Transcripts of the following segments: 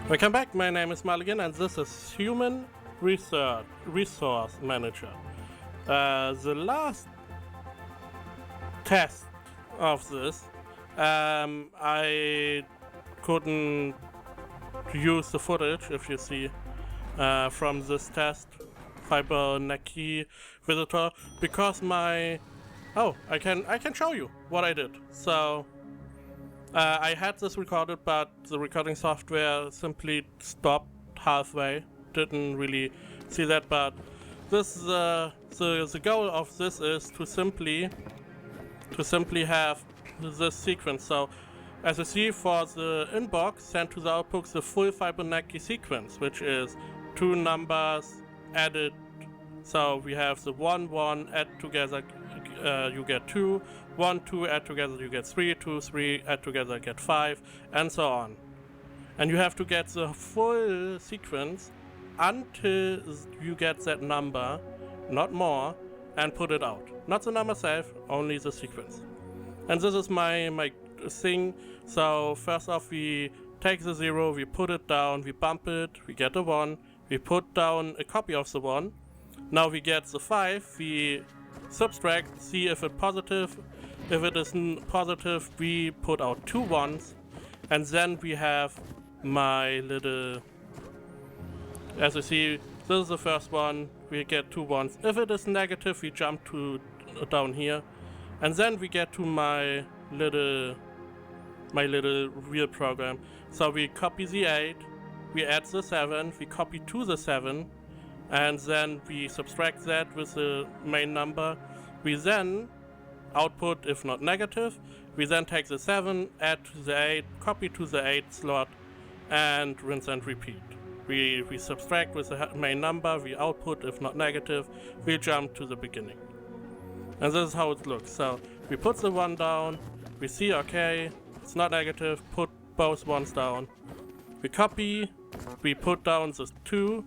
Welcome back, my name is Muligan and this is Human Resource Manager. The last test of this, I couldn't use the footage, if you see, from this test, Fibonacci visitor, because my... Oh, I can show you what I did. So... I had this recorded, but the recording software simply stopped halfway. Didn't really see that, but this the goal of this is to simply have this sequence. So, as you see, for the inbox, send to the output the full Fibonacci sequence, which is two numbers added. So we have the 1, 1, add together, you get 2, 1, 2, add together, you get 3, 2, 3, add together, get 5, and so on. And you have to get the full sequence until you get that number, not more, and put it out. Not the number itself, only the sequence. And this is my thing. So first off, we take the 0, we put it down, we bump it, we get a 1, we put down a copy of the 1. Now we get the 5, we subtract, see if it's positive. If it isn't positive, we put out 2 1s, and then we have my little, as you see, this is the first one, we get 2 1s. If it is negative, we jump to down here, and then we get to my little real program. So we copy the 8, we add the 7, we copy to the 7, and then we subtract that with the main number. We then output if not negative. We then take the 7, add to the 8, copy to the 8 slot, and rinse and repeat. We subtract with the main number, we output if not negative, we jump to the beginning. And this is how it looks. So we put the 1 down, we see okay, it's not negative, put both 1s down. We copy, we put down the 2,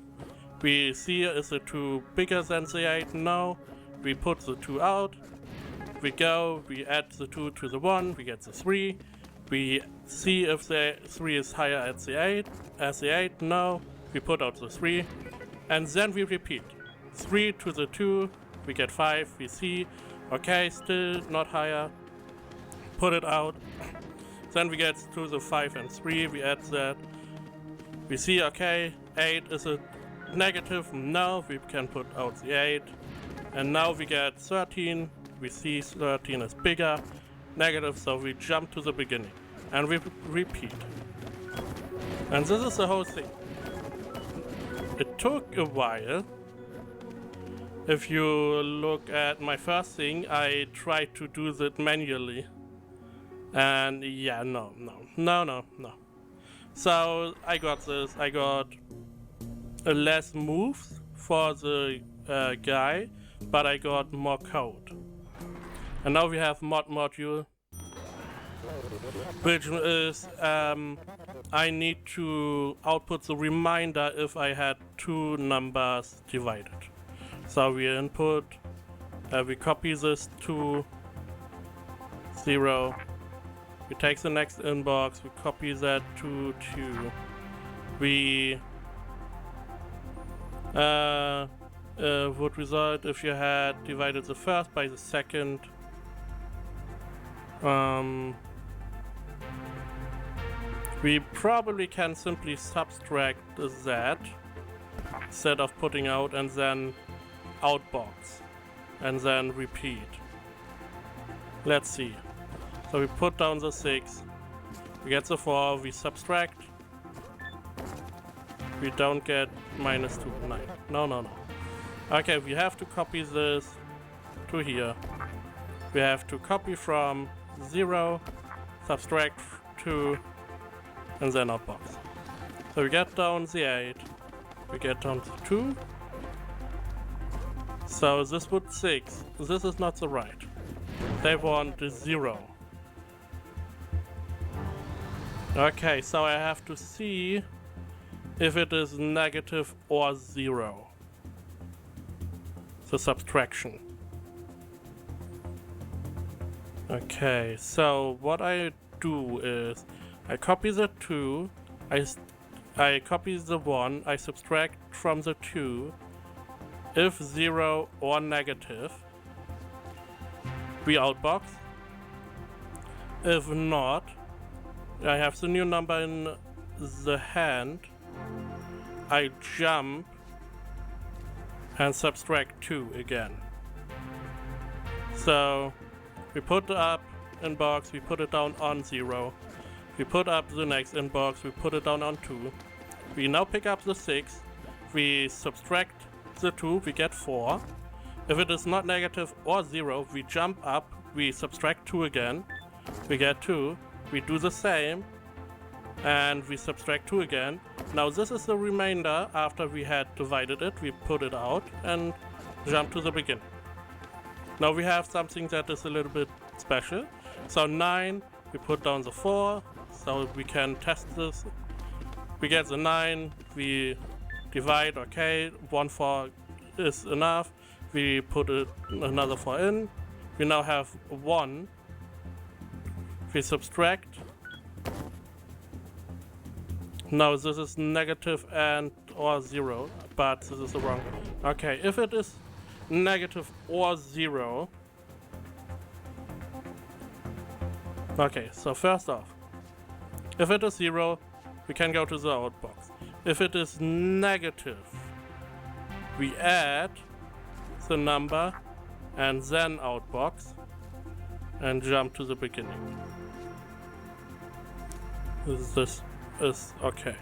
we see is the 2 bigger than the 8? No. We put the 2 out. We go, we add the 2 to the 1, we get the 3. We see if the 3 is higher at the 8 as the 8? No. We put out the 3. And then we repeat. 3 to the 2, we get 5. We see, okay, still not higher. Put it out. Then we get to the 5 and 3, we add that. We see, okay, 8 is a negative, no, we can put out the 8. And now we get 13, we see 13 is bigger, negative, so we jump to the beginning. And we repeat. And this is the whole thing. It took a while. If you look at my first thing, I tried to do that manually. And yeah, no. So I got this, I got less moves for the guy, but I got more code. And now we have mod module, which is I need to output the reminder if I had 2 numbers divided. So we input, we copy this to 0, we take the next inbox, we copy that to 2, we would result if you had divided the first by the second. We probably can simply subtract that instead of putting out and then outbox and then repeat. Let's see. So we put down the 6, we get the 4, we subtract. We don't get minus 2, 9. No. Okay, we have to copy this to here. We have to copy from 0, subtract 2, and then outbox. So we get down the 8, we get down to 2. So this would 6. This is not the right. They want 0. Okay, so I have to see if it is negative or 0. The subtraction. Okay, so what I do is I copy the 2, I I copy the 1, I subtract from the 2. If 0 or negative, we outbox. If not, I have the new number in the hand. I jump and subtract 2 again. So we put up in box, we put it down on 0. We put up the next inbox, we put it down on 2. We now pick up the 6. We subtract the 2, we get 4. If it is not negative or 0, we jump up, we subtract 2 again. We get 2. We do the same. And we subtract 2 again. Now this is the remainder after we had divided it. We put it out and jump to the beginning. Now we have something that is a little bit special. So 9, we put down the 4, so we can test this. We get the 9, we divide, okay, 1 4 is enough. We put another 4 in. We now have 1. We subtract. Now this is negative and or 0, but this is the wrong. Okay, if it is negative or 0. Okay, so first off, if it is 0, we can go to the outbox. If it is negative, we add the number and then outbox and jump to the beginning. This is okay.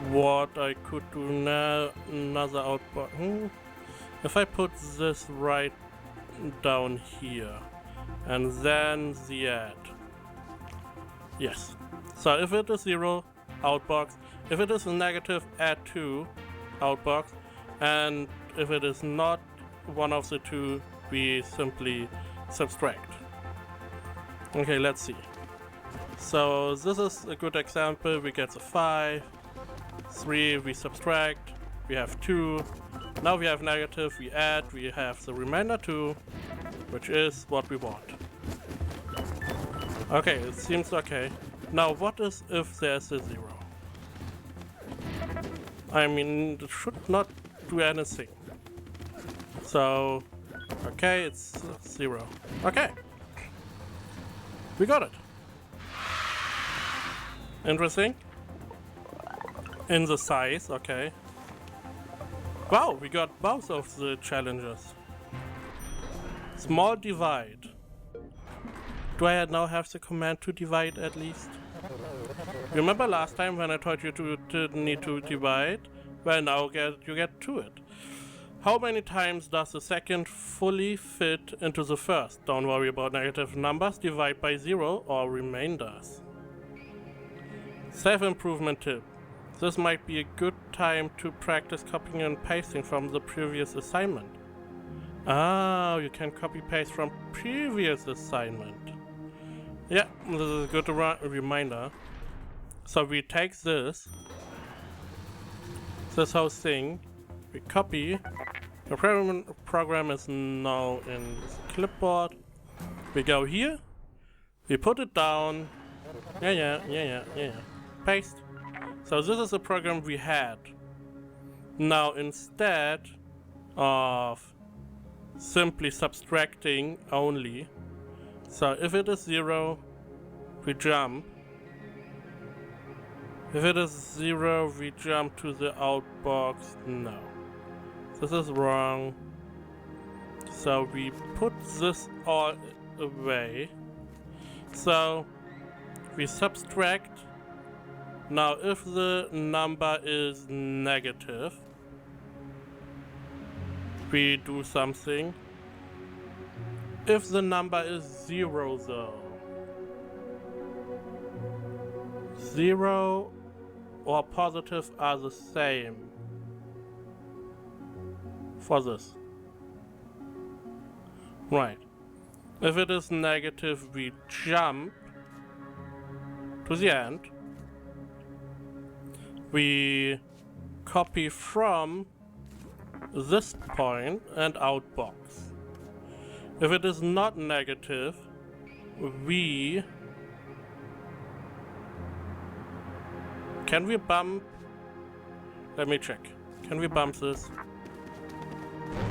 What I could do now, another outbox. If I put this right down here and then the add. Yes. So if it is 0, outbox. If it is negative, add 2, outbox. And if it is not one of the two, we simply subtract. Okay, let's see. So this is a good example. We get the 5, 3, we subtract, we have 2. Now we have negative, we add, we have the remainder 2, which is what we want. Okay, it seems okay. Now what is if there's a 0? I mean, it should not do anything. So, okay, it's 0. Okay. We got it. Interesting. In the size, okay. Wow, we got both of the challenges. Small divide. Do I now have the command to divide at least? Remember last time when I told you to need to divide? Well, now you get to it. How many times does the second fully fit into the first? Don't worry about negative numbers, divide by 0 or remainders. Self-improvement tip. This might be a good time to practice copying and pasting from the previous assignment. Ah, you can copy paste from previous assignment. Yeah, this is a good reminder. So we take this whole thing, we copy. The program is now in the clipboard. We go here, we put it down. Yeah. Paste. So this is the program we had. Now instead of simply subtracting only, so if it is 0, we jump. If it is 0, we jump to the outbox. No. This is wrong. So we put this all away. So we subtract. Now if the number is negative, we do something. If the number is 0 though, 0 or positive are the same for this. Right. If it is negative, we jump to the end. We copy from this point and outbox. If it is not negative, Can we bump? Let me check. Can we bump this?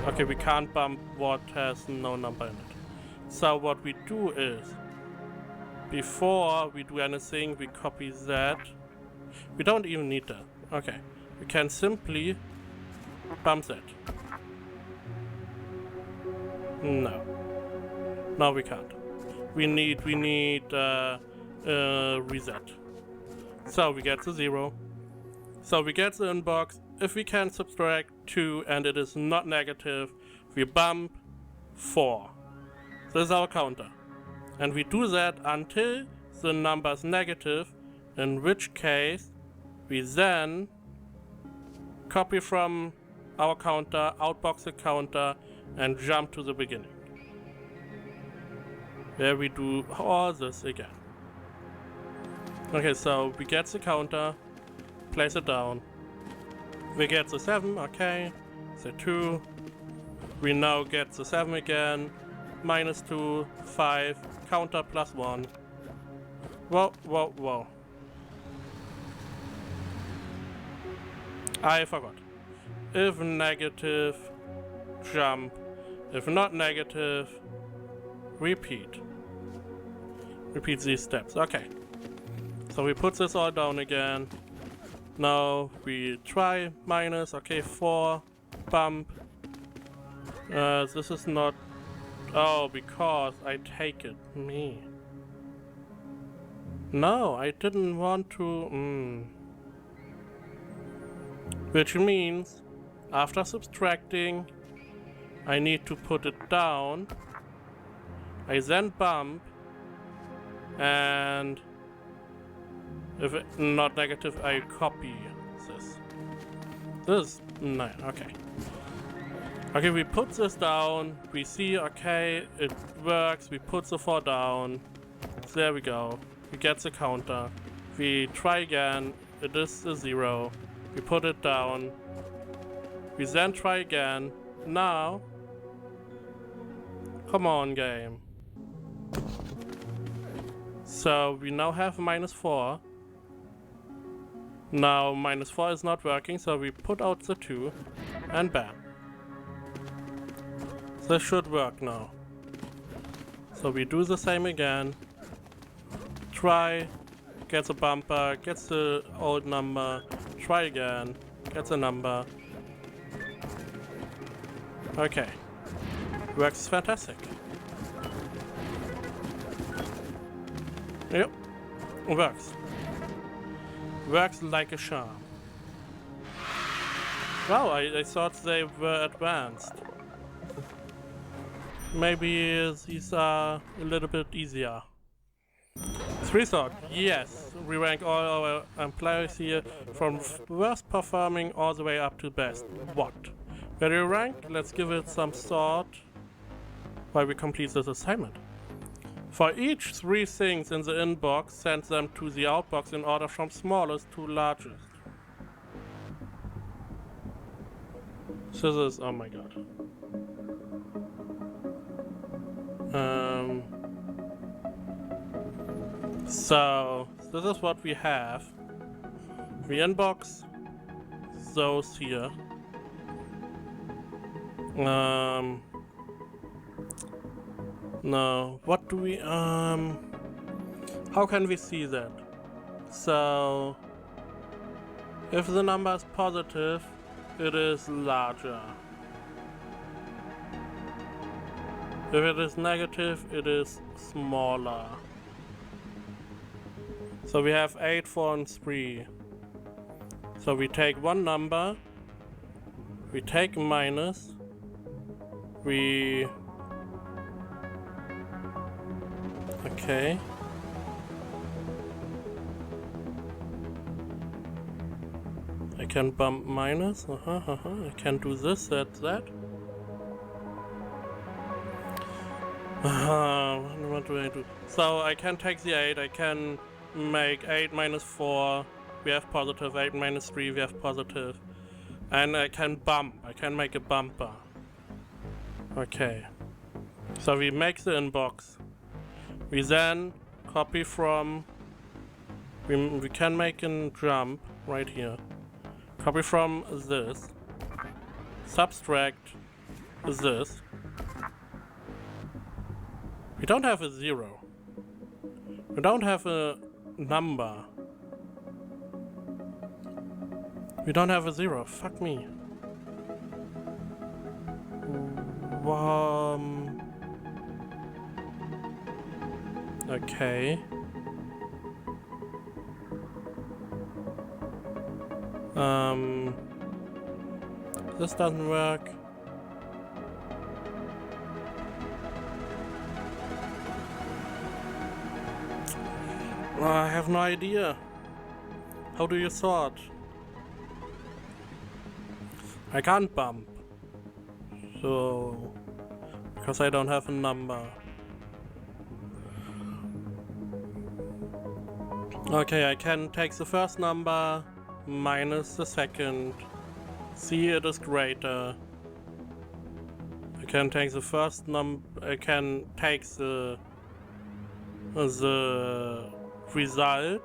Okay, we can't bump what has no number in it. So what we do is, before we do anything, we copy that. We don't even need that. Okay, we can simply bump that. No, we can't. We need reset. So we get the 0. So we get the inbox. If we can subtract 2 and it is not negative, we bump 4. This is our counter. And we do that until the number is negative, in which case we then copy from our counter, outbox the counter, and jump to the beginning, where we do all this again. Okay, so we get the counter, place it down. We get the 7, okay, the 2. We now get the 7 again, -2, 5, counter +1. Whoa. I forgot. If negative, jump. If not negative, repeat. Repeat these steps, okay. So we put this all down again. Now we try minus, okay, 4, bump. This is not, oh, because I take it, me. No, I didn't want to, Which means, after subtracting, I need to put it down. I then bump, and if it's not negative, I copy this. This is 9, okay. Okay, we put this down, we see, okay, it works, we put the 4 down. There we go. We get the counter. We try again, it is a 0. We put it down. We then try again. Now, come on, game. So we now have -4. Now -4 is not working, so we put out the 2 and bam. This should work now. So we do the same again. Try, get the bumper, gets the old number, try again, get the number. Okay. Works fantastic. Yep. Works. Works like a charm. Wow, I thought they were advanced. Maybe these are a little bit easier. 3 thought, yes, we rank all our employees here from worst performing all the way up to best. What? Where do you rank? Let's give it some thought while we complete this assignment. For each 3 things in the inbox, send them to the outbox in order from smallest to largest. This is, oh my god. So this is what we have. We inbox those here. No, what do we, how can we see that? So, if the number is positive, it is larger. If it is negative, it is smaller. So we have 8, 4, and 3. So we take one number, we take minus, we... Okay. I can bump minus, I can do this, that. What do I do? So I can take the 8, I can make 8 minus 4, we have positive, 8 minus 3, we have positive. And I can bump, I can make a bumper. Okay. So we make the inbox. We then copy from, we can make a jump right here. Copy from this, subtract this. We don't have a 0. We don't have a number. We don't have a 0. Fuck me. Okay. This doesn't work. I have no idea. How do you sort? I can't bump. So, because I don't have a number. Okay, I can take the first number minus the second. See, it is greater. I can take the first number. I can take the result,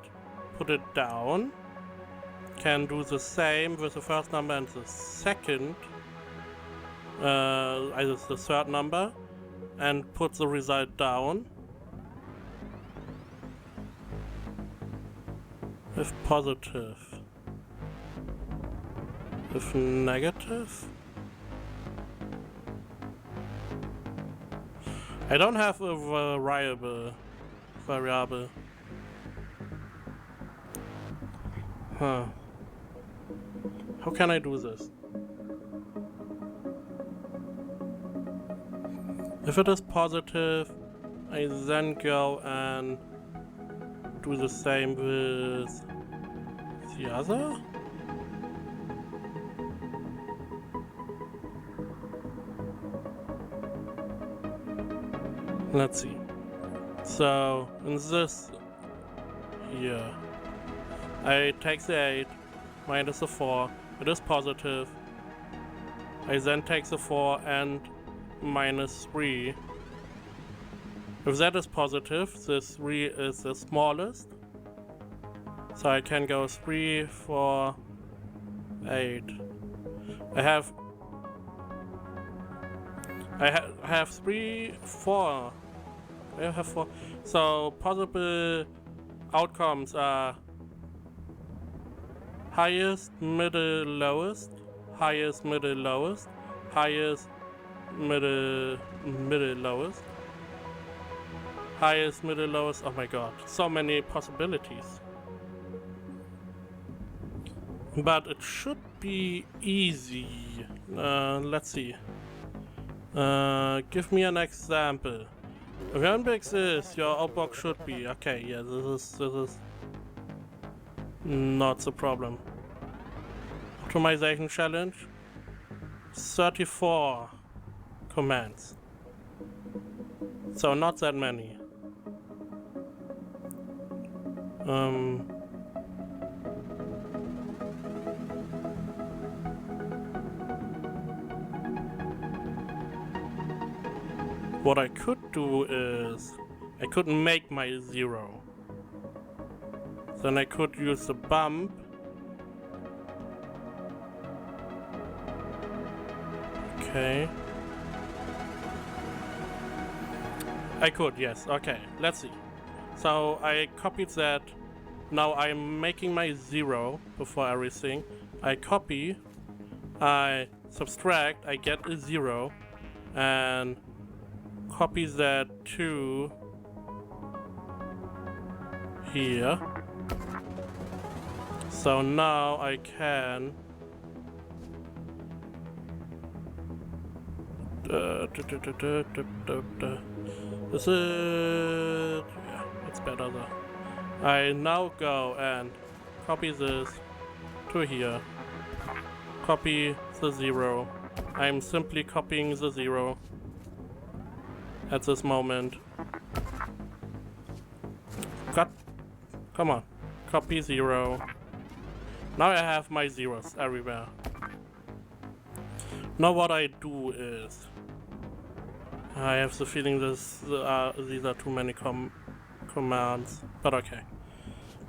put it down. Can do the same with the first number and the second, either the third number, and put the result down. If positive. If negative. I don't have a variable. Huh. How can I do this? If it is positive, I then go and do the same with the other? Let's see. So, in this here, I take the 8 minus the 4. It is positive. I then take the 4 and minus 3. If that is positive, this 3 is the smallest. So I can go 3, 4, 8. I have 3, 4. I have 4. So possible outcomes are highest, middle, lowest, highest, middle, lowest, highest, middle, lowest, highest, middle, lowest. Oh my god, so many possibilities. But it should be easy. Let's see. Give me an example. If your index is, your outbox should be. Okay, yeah, this is not the problem. Optimization challenge. 34 commands. So not that many. What I could do is, I could make my 0. Then I could use the bump. Okay. I could, yes, okay, let's see. So I copied that. Now I'm making my 0 before everything. I copy, I subtract, I get a 0, and copy that to here. So now I can this is, yeah, it's better though. I now go and copy this to here. Copy the 0. I'm simply copying the 0 at this moment. Cut. Come on. Copy 0. Now I have my zeros everywhere. Now what I do is I have the feeling these are too many commands, but okay.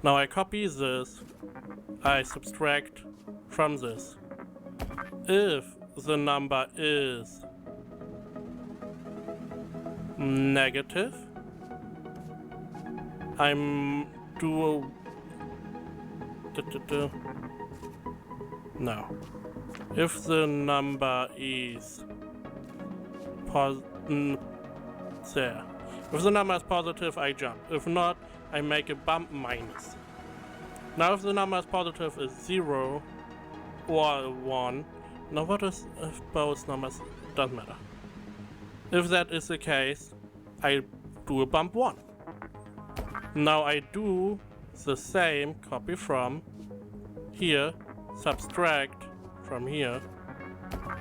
Now I copy this, I subtract from this. If the number is negative, I'm do no. If the number is there. If the number is positive, I jump. If not, I make a bump minus. Now if the number is positive is 0 or 1, now what is if both numbers? Doesn't matter. If that is the case, I do a bump 1. Now I do the same, copy from here, subtract from here,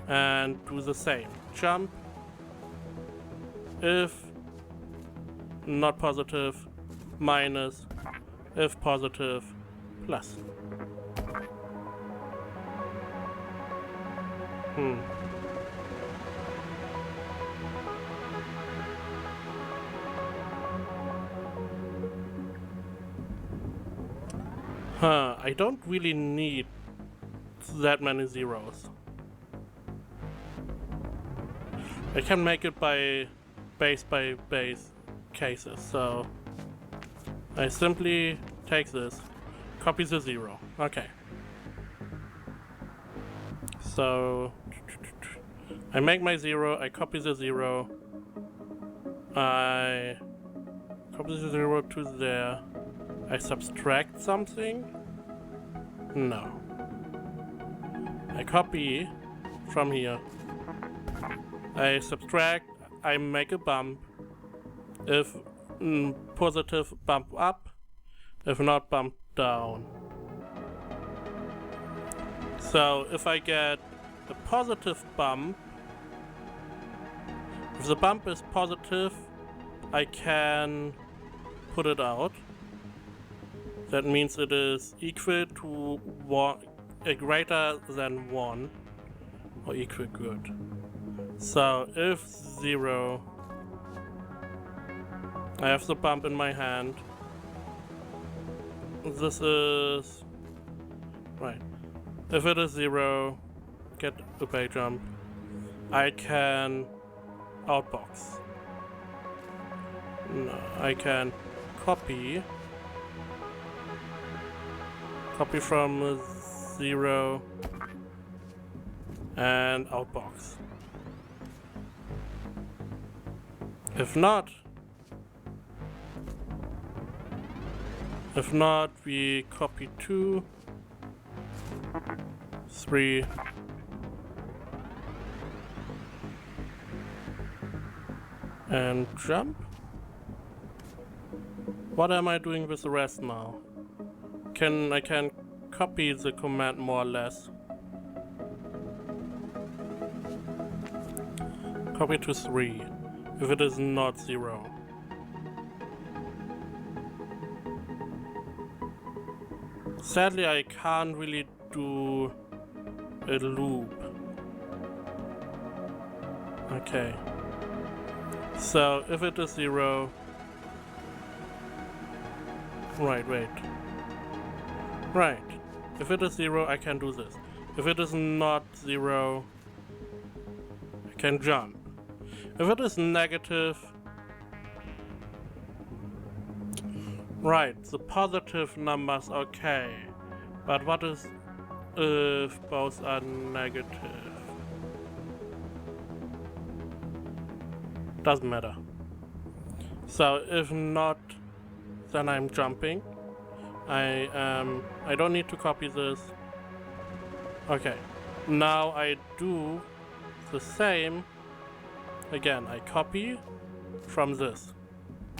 and do the same. Jump. If not positive, minus. If positive, plus. I don't really need that many zeros. I can make it by base cases, so I simply take this, copy the 0. Okay. So I make my 0, I copy the 0, I copy the 0 to there, I subtract something? No. I copy from here, I subtract, I make a bump. If positive, bump up. If not, bump down. So if I get a positive bump, if the bump is positive, I can put it out. That means it is equal to 1, greater than 1, or equal good. So if 0, I have the bump in my hand. This is right. If it is 0, get a bay jump. I can outbox. No, I can copy from 0 and outbox. If not, we copy 2, 3, and jump. What am I doing with the rest now? I can copy the command more or less. Copy to 3, if it is not 0. Sadly, I can't really do a loop. Okay. So, if it is 0... Right. If it is 0, I can do this. If it is not 0, I can jump. If it is negative... Right, the positive numbers, okay. But what is if both are negative? Doesn't matter. So if not, then I'm jumping. I don't need to copy this. Okay, now I do the same. Again, I copy from this.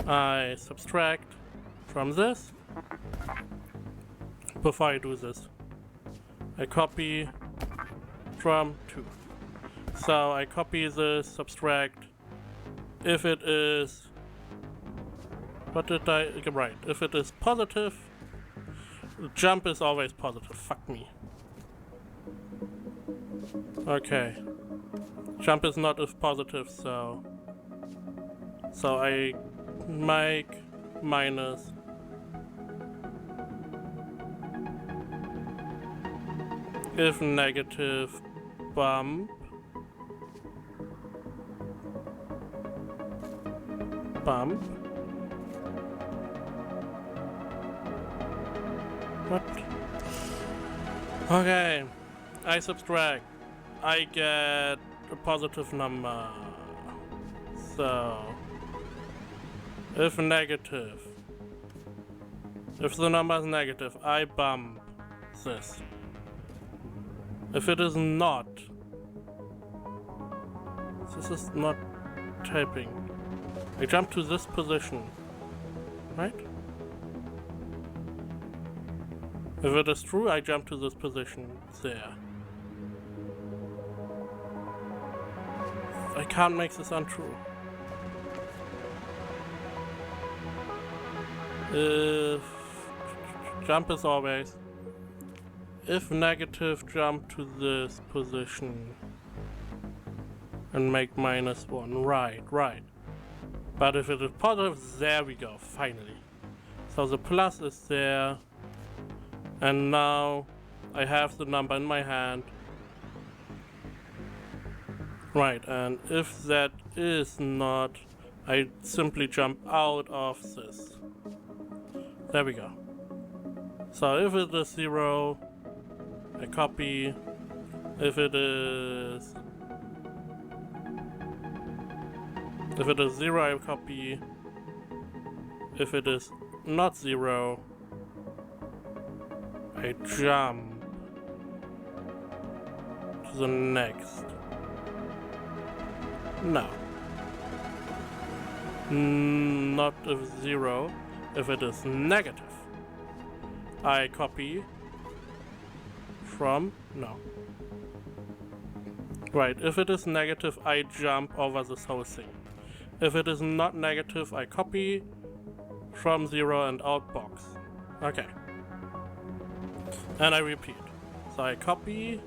I subtract from this. Before I do this, I copy from 2. So I copy this, subtract. If it is, right, if it is positive, jump is always positive, fuck me. Okay, jump is not if positive, so So I make minus if negative bump what? Okay, I subtract. I get a positive number. So if negative, if the number is negative, I bump this. If it is not, this is not typing. I jump to this position, right? If it is true, I jump to this position there. I can't make this untrue. If jump is always, if negative, jump to this position and make -1. Right. But if it is positive, there we go, finally. So the plus is there. And now I have the number in my hand. Right, and if that is not, I simply jump out of this. There we go. So if it is 0, I copy. If it is 0, I copy. If it is not 0, I jump to the next. No. Not if 0. If it is negative, I copy from, no. Right, if it is negative, I jump over this whole thing. If it is not negative, I copy from 0 and outbox. Okay. And I repeat. So I copy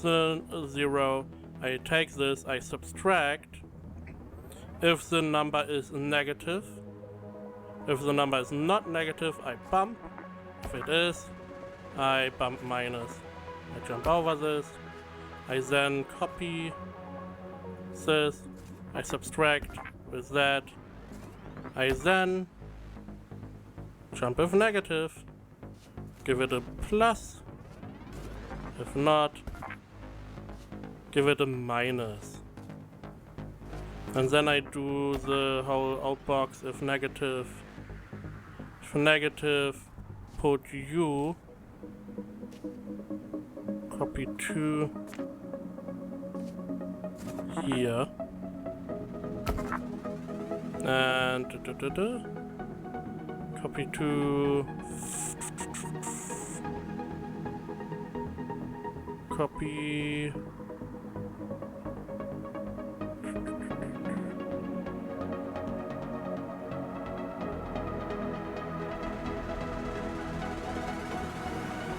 the 0, I take this, I subtract. If the number is negative, if the number is not negative, I bump. If it is, I bump minus. I jump over this. I then copy this. I subtract with that. I then jump if negative. Give it a plus. If not, give it a minus. And then I do the whole outbox if negative. If negative, put U, copy 2 here, and copy 2, copy.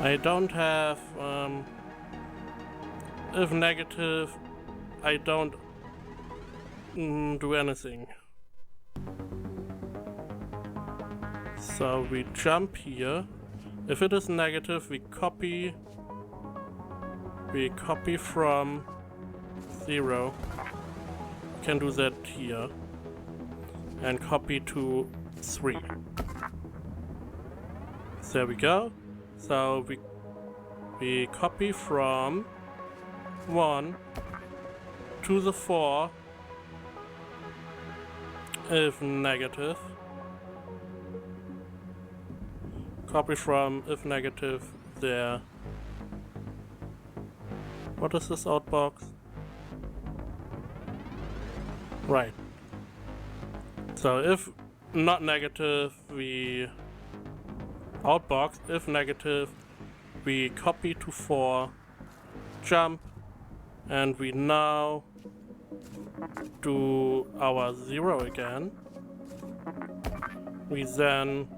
I don't have, if negative, I don't do anything. So we jump here. If it is negative, we copy from 0. We can do that here. And copy to 3. There we go. So we copy from 1 to the 4 if negative. Copy from if negative there. What is this outbox? Right. So if not negative, we outbox. If negative, we copy to 4, jump, and we now do our 0 again. We then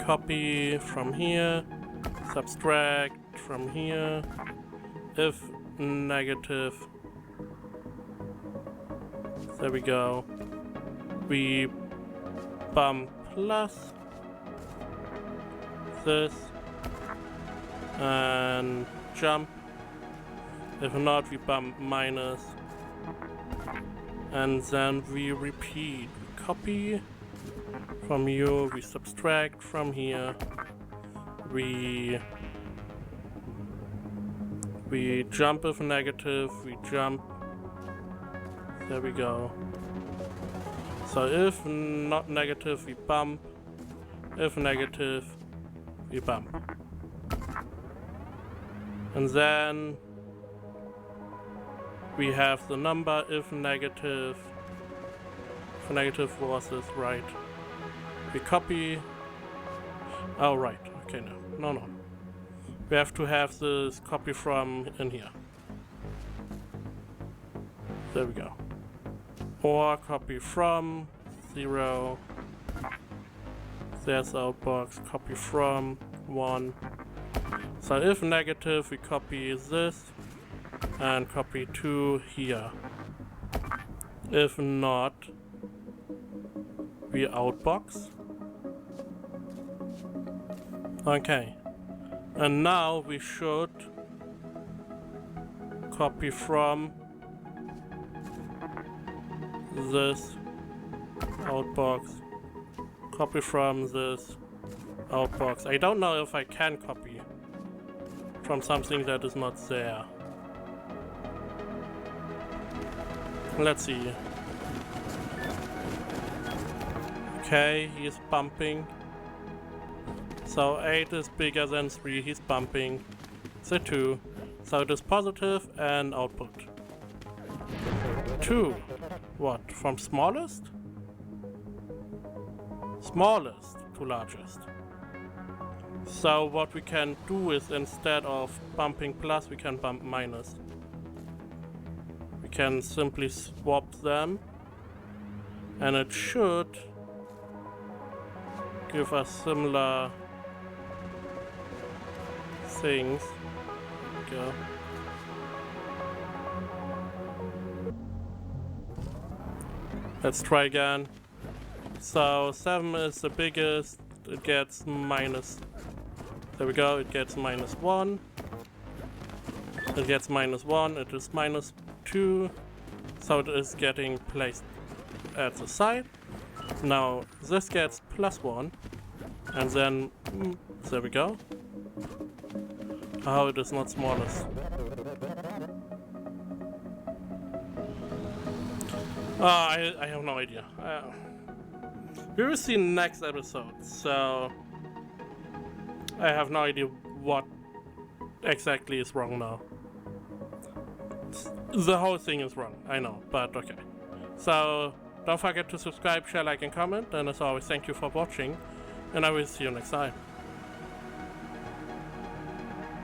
copy from here, subtract from here. If negative, There we go. We bump plus this and jump. If not, we bump minus, and then we repeat. We copy from you, we subtract from here, we jump if negative, we jump. There we go. So if not negative, we bump. If negative, we bump. And then we have the number if negative was this, right? We copy. Oh, right. Okay, no. We have to have this copy from in here. There we go. Or copy from 0. There's our box. Copy from 1. So if negative, we copy this and copy 2 here. If not, we outbox. Okay. And now we should copy from this outbox. Copy from this outbox. I don't know if I can copy from something that is not there. Let's see. Okay, he's bumping. So 8 is bigger than 3, he's bumping. So 2. So it is positive and output. 2. What? From smallest? Smallest to largest. So what we can do is, instead of bumping plus, we can bump minus. We can simply swap them, and it should give us similar things. There we go. Let's try again. So 7 is the biggest, it gets minus. There we go, it gets minus 1. It gets minus 1, it is minus 2. So it is getting placed at the side. Now this gets plus 1. And then, there we go. Oh, it is not smallest. I have no idea. We will see next episode, so I have no idea what exactly is wrong now. The whole thing is wrong, I know, but okay. So don't forget to subscribe, share, like, and comment, and as always, thank you for watching, and I will see you next time.